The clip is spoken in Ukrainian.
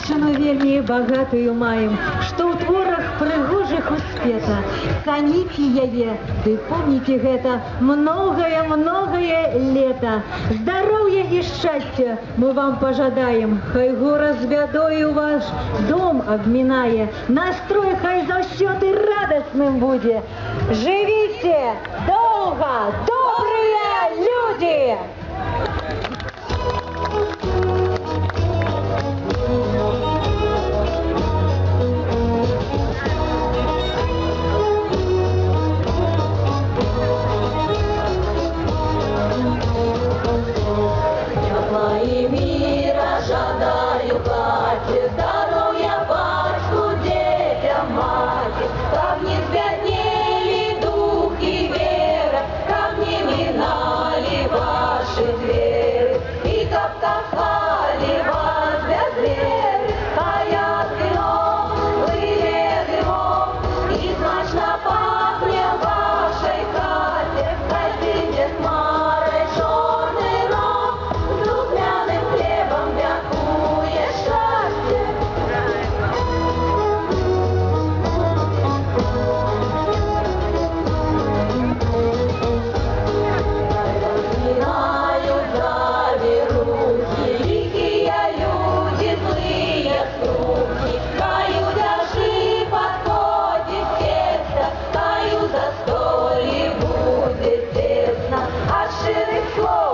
спадчыну вельмі багатую маем, што ў творах прыгожых успета. Цаніце яе, ды помніце гэта многое лета. Здароўя і шчасця мы вам пожадаем. Хай гора з бядою ваш дом абмінае. Настрой хай заўсёды радасным будзе. Жывіце доўга, добрыя людзі! И мира жадаю платье, здоровья батьку, детям мать, как не сбеднели дух и вера, как не минали ваши двери, и как касали вас без веры, а я вином, вы вином, и значно пахнет в вашей хате, катите с Марой черный рог, духмяным хлебом вякує щастя. Разминают зави руки, лихие люди, злые скруки, каю держи, подходит тесто, каю застолье будет тесно, от ширых слов